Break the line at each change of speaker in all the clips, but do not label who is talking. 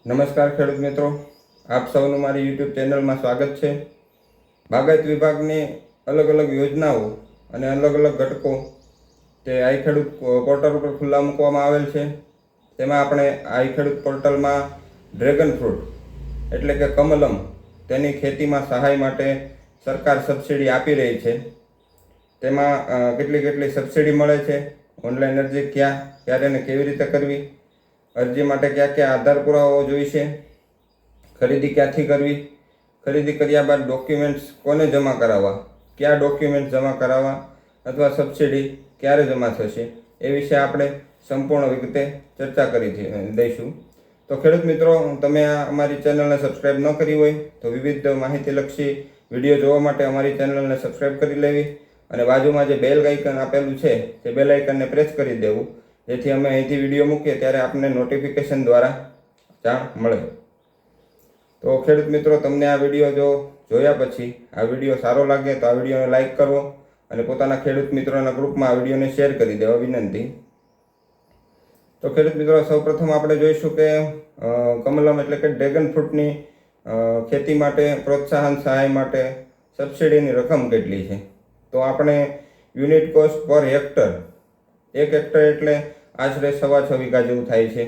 નમસ્કાર ખેડૂત મિત્રો, આપ સૌનું મારી યુટ્યુબ ચેનલમાં સ્વાગત છે। બાગાયત વિભાગની અલગ અલગ યોજનાઓ અને અલગ અલગ ઘટકો તે આઈ ખેડૂત પોર્ટલ ઉપર ખુલ્લા મૂકવામાં આવેલ છે। તેમાં આપણે આઈ ખેડૂત પોર્ટલમાં ડ્રેગન ફ્રૂટ એટલે કે કમલમ તેની ખેતીમાં સહાય માટે સરકાર સબસિડી આપી રહી છે। તેમાં કેટલી સબસિડી મળે છે, ઓનલાઈન અરજી ક્યારે અને કેવી રીતે કરવી, અરજી માટે ક્યાં ક્યાં આધાર પુરાવાઓ જોઈશે, ખરીદી ક્યાંથી કરવી, ખરીદી કર્યા બાદ ડોક્યુમેન્ટ્સ કોને જમા કરાવવા, કયા ડોક્યુમેન્ટ્સ જમા કરાવવા અથવા સબસિડી ક્યારે જમા થશે એ વિશે આપણે સંપૂર્ણ વિગતે ચર્ચા કરી દઈશું। તો ખેડૂત મિત્રો, તમે અમારી ચેનલને સબસ્ક્રાઈબ ન કરી હોય તો વિવિધ માહિતીલક્ષી વિડીયો જોવા માટે અમારી ચેનલને સબસ્ક્રાઈબ કરી લેવી અને બાજુમાં જે બેલ આઇકન આપેલું છે તે બેલ આઇકનને પ્રેસ કરી દેવું, જેથી અમે અહીંથી વિડીયો મૂકીએ ત્યારે આપને નોટિફિકેશન દ્વારા જાણ મળે। તો ખેડૂત મિત્રો, તમને આ વિડીયો જો જોયા પછી આ વિડીયો સારો લાગે તો આ વિડીયોને લાઇક કરવો અને પોતાના ખેડૂત મિત્રોના ગ્રુપમાં આ વિડીયોને શેર કરી દેવા વિનંતી। તો ખેડૂત મિત્રો, સૌપ્રથમ આપણે જોઈશું કે કમલમ એટલે કે ડ્રેગન ફ્રૂટની ખેતી માટે પ્રોત્સાહન સહાય માટે સબસિડીની રકમ કેટલી છે। તો આપણે યુનિટ કોસ્ટ પર હેક્ટર, 1 હેક્ટર એટલે આશરે 6.5 વીઘા જેવું થાય છે।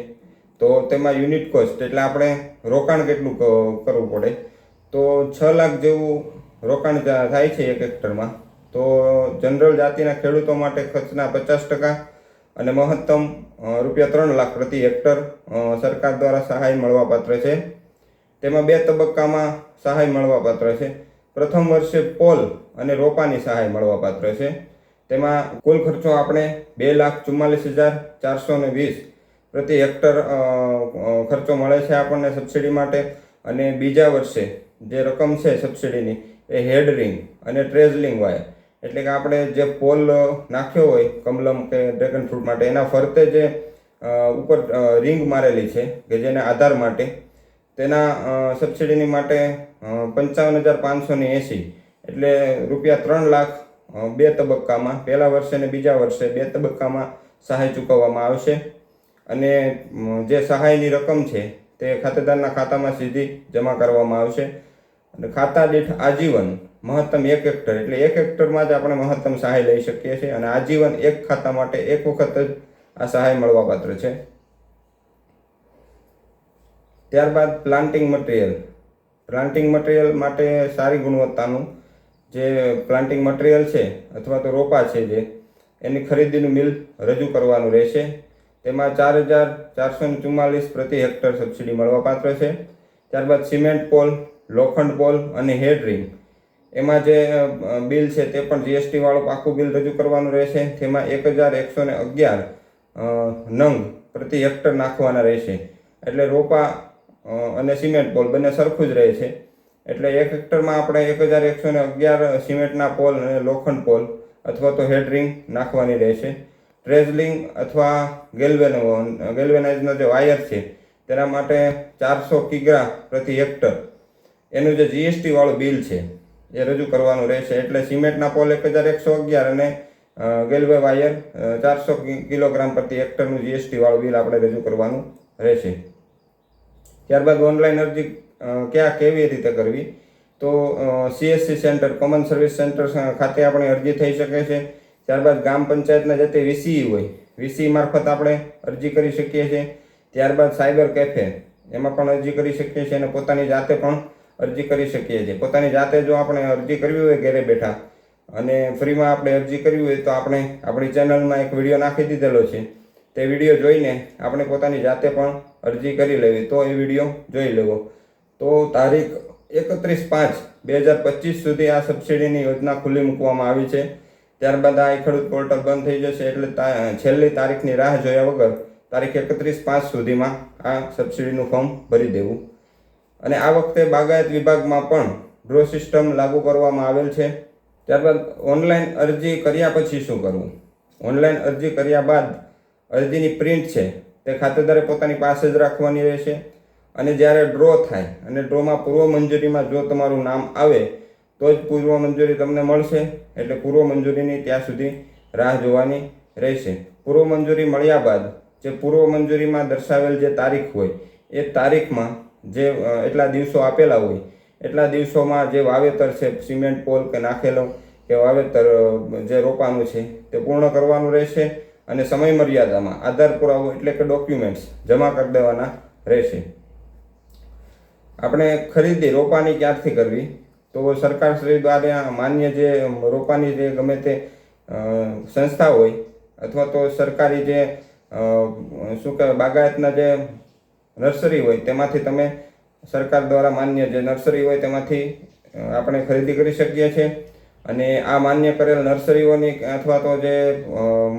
તો તેમાં યુનિટ કોસ્ટ એટલે આપણે રોકાણ કેટલું કરવું પડે, તો 6 લાખ જેવું રોકાણ થાય છે 1 હેક્ટરમાં। તો જનરલ જાતિના ખેડૂતો માટે ખર્ચના 50% અને મહત્તમ ₹3 લાખ પ્રતિ હેક્ટર સરકાર દ્વારા સહાય મળવાપાત્ર છે। તેમાં 2 તબક્કામાં સહાય મળવાપાત્ર છે। પ્રથમ વર્ષે પોલ અને રોપાની સહાય મળવાપાત્ર છે। તેમાં કુલ ખર્ચો આપણે 2,44,420 પ્રતિ હેક્ટર ખર્ચો મળે છે આપણને સબસિડી માટે। અને બીજા વર્ષે જે રકમ છે સબસિડીની એ હેડ રિંગ અને ટ્રેઝલિંગ વાયર એટલે કે આપણે જે પોલ નાખ્યો હોય કમલમ કે ડ્રેગન ફ્રૂટ માટે એના ફરતે જે ઉપર રિંગ મારેલી છે કે જેને આધાર માટે, તેના સબસિડીની માટે 55,580 એટલે ₹3 લાખ 2 તબક્કામાં, પહેલા વર્ષે અને બીજા વર્ષે 2 તબક્કામાં સહાય ચૂકવવામાં આવશે। અને જે સહાયની રકમ છે તે ખાતેદારના ખાતામાં સીધી જમા કરવામાં આવશે। અને ખાતા દીઠ આજીવન મહત્તમ 1 હેક્ટર એટલે 1 હેક્ટરમાં જ આપણે મહત્તમ સહાય લઈ શકીએ છીએ અને આજીવન એક ખાતા માટે એક વખત જ આ સહાય મળવાપાત્ર છે। ત્યારબાદ પ્લાન્ટિંગ મટીરિયલ માટે સારી ગુણવત્તાનું જે પ્લાન્ટિંગ મટીરિયલ છે અથવા તો રોપા છે જે એની ખરીદીનું બિલ રજૂ કરવાનું રહેશે। તેમાં 4,444 પ્રતિ હેક્ટર સબસિડી મળવાપાત્ર છે। ત્યારબાદ સિમેન્ટ પોલ, લોખંડ પોલ અને હેડ રિંગ એમાં જે બિલ છે તે પણ જીએસટી વાળું પાકું બિલ રજૂ કરવાનું રહેશે। તેમાં 1,111 નંગ પ્રતિ હેક્ટર નાખવાના રહેશે। એટલે રોપા અને સિમેન્ટ પોલ બંને સરખું જ રહે છે। એટલે 1 હેક્ટરમાં આપણે 1,111 સિમેન્ટના પોલ અને લોખંડ પોલ અથવા તો હેડ રિંગ નાખવાની રહેશે। ટ્રેઝલિંગ અથવા ગેલ્વેનાઇઝનો જે વાયર છે તેના માટે 400 કિગ્રા પ્રતિ હેક્ટર એનું જે જીએસટી વાળું બિલ છે એ રજૂ કરવાનું રહેશે। એટલે સિમેન્ટના પોલ 1,111 અને ગેલ્વે વાયર 400 કિલોગ્રામ પ્રતિ હેક્ટરનું જીએસટી વાળું બિલ આપણે રજૂ કરવાનું રહેશે। ત્યારબાદ ઓનલાઈન અરજી કેવી રીતે કરવી, તો CSC centre, common service centre ખાતે આપણે અરજી થઈ શકે છે। ત્યારબાદ ગ્રામ પંચાયતના જે તે VCE હોય, VCE મારફત આપણે અરજી કરી શકીએ છીએ। ત્યારબાદ સાયબર કેફે એમાં પણ અરજી કરી શકીએ છીએ અને પોતાની જાતે પણ અરજી કરી શકીએ છીએ। પોતાની જાતે જો આપણે અરજી કરવી હોય ઘરે બેઠા અને ફ્રીમાં આપણે અરજી કરવી હોય તો આપણે આપણી ચેનલમાં એક વિડીયો નાખી દીધેલો છે, તે વિડીયો જોઈને આપણે પોતાની જાતે પણ અરજી કરી લેવી, તો એ વિડીયો જોઈ લેવો। તો તારીખ 31/5/2025 સુધી આ સબસિડીની યોજના ખુલ્લી મૂકવામાં આવી છે। ત્યારબાદ આ ખેડૂત પોર્ટલ બંધ થઈ જશે। એટલે છેલ્લી તારીખની રાહ જોયા વગર તારીખ 31/5 સુધીમાં આ સબસિડીનું ફોર્મ ભરી દેવું। અને આ વખતે બાગાયત વિભાગમાં પણ ડ્રો સિસ્ટમ લાગુ કરવામાં આવેલ છે। ત્યારબાદ ઓનલાઈન અરજી કર્યા પછી શું કરવું, ઓનલાઈન અરજી કર્યા બાદ અરજીની પ્રિન્ટ છે તે ખાતેદારે પોતાની પાસે જ રાખવાની રહેશે। અને જ્યારે ડ્રો થાય અને ડ્રોમાં પૂર્વ મંજૂરીમાં જો તમારું નામ આવે તો જ પૂર્વ મંજૂરી તમને મળશે। એટલે પૂર્વ મંજૂરીની ત્યાં સુધી રાહ જોવાની રહેશે। પૂર્વ મંજૂરી મળ્યા બાદ જે પૂર્વ મંજૂરીમાં દર્શાવેલ જે તારીખ હોય એ તારીખમાં જે એટલા દિવસો આપેલા હોય એટલા દિવસોમાં જે વાવેતર છે, સિમેન્ટ પોલ કે નાખેલો કે વાવેતર જે રોપાનું છે તે પૂર્ણ કરવાનું રહેશે અને સમય મર્યાદામાં આધાર પુરાવો એટલે કે ડોક્યુમેન્ટ્સ જમા કરી દેવાના રહેશે. આપણે ખરીદી રોપાની ક્યાંથી કરવી? તો સરકારશ્રી દ્વારા માન્ય જે રોપાની જે ગમે તે સંસ્થા હોય અથવા તો સરકારી જે શું કહેવાય બાગાયતના જે નર્સરી હોય તેમાંથી તમે સરકાર દ્વારા માન્ય જે નર્સરી હોય તેમાંથી આપણે ખરીદી કરી શકીએ છીએ. અને આ માન્ય કરેલ નર્સરીઓની અથવા તો જે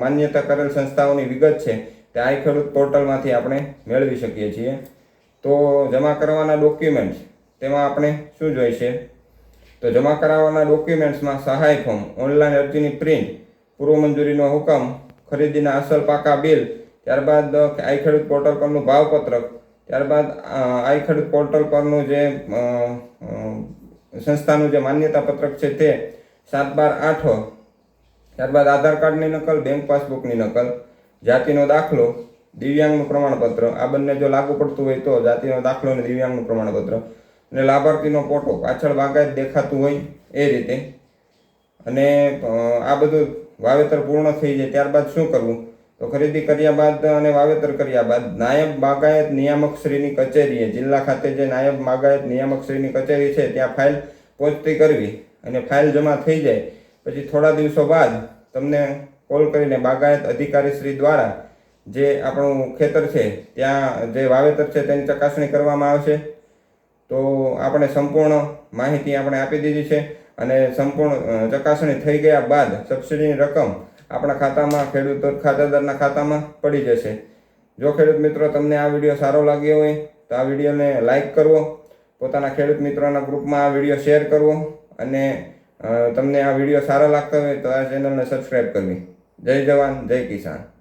માન્યતા કરેલ સંસ્થાઓની વિગત છે તે આઈ ખેડૂત પોર્ટલમાંથી આપણે મેળવી શકીએ છીએ. તો જમા કરવાના ડોક્યુમેન્ટ્સ તેમાં આપણે શું જોઈશે? તો જમા કરાવવાના ડોક્યુમેન્ટ્સમાં સહાય ફોર્મ, ઓનલાઈન અરજીની પ્રિન્ટ, પૂર્વ મંજૂરીનો હુકમ, ખરીદીના અસલ પાકા બિલ, ત્યારબાદ આઈ ખેડૂત પોર્ટલ પરનું ભાવપત્રક, ત્યારબાદ આઈ ખેડૂત પોર્ટલ પરનું જે સંસ્થાનું જે માન્યતા પત્રક છે તે 7/12/8, ત્યારબાદ આધાર કાર્ડની નકલ, બેંક પાસબુકની નકલ, જાતિનો દાખલો, દિવ્યાંગનું પ્રમાણપત્ર, આ બંને જો લાગુ પડતું હોય તો જાતિનો દાખલો અને દિવ્યાંગનું પ્રમાણપત્ર, અને લાભાર્થીનો ફોટો પાછળ બાગાયત દેખાતું હોય એ રીતે. અને આ બધું વાવેતર પૂર્ણ થઈ જાય ત્યારબાદ શું કરવું? તો ખરીદી કર્યા બાદ અને વાવેતર કર્યા બાદ નાયબ બાગાયત નિયામક શ્રીની કચેરીએ, જિલ્લા ખાતે જે નાયબ બાગાયત નિયામક શ્રીની કચેરી છે ત્યાં ફાઇલ પહોંચતી કરવી. અને ફાઇલ જમા થઈ જાય પછી થોડા દિવસો બાદ તમને કોલ કરીને બાગાયત અધિકારી શ્રી દ્વારા જે આપણું ખેતર છે ત્યાં જે વાવેતર છે તેની ચકાસણી કરવામાં આવશે. તો આપણે સંપૂર્ણ માહિતી આપણે આપી દીધી છે અને સંપૂર્ણ ચકાસણી થઈ ગયા બાદ સબસિડીની રકમ આપણા ખાતામાં, ખેડૂત ખાતેદારના ખાતામાં પડી જશે. જો ખેડૂત મિત્રો તમને આ વિડીયો સારો લાગ્યો હોય તો આ વિડીયોને લાઈક કરવો, પોતાના ખેડૂત મિત્રોના ગ્રુપમાં આ વિડીયો શેર કરવો અને તમને આ વિડીયો સારા લાગતા હોય તો આ ચેનલને સબસ્ક્રાઈબ કરવી. જય જવાન, જય કિસાન.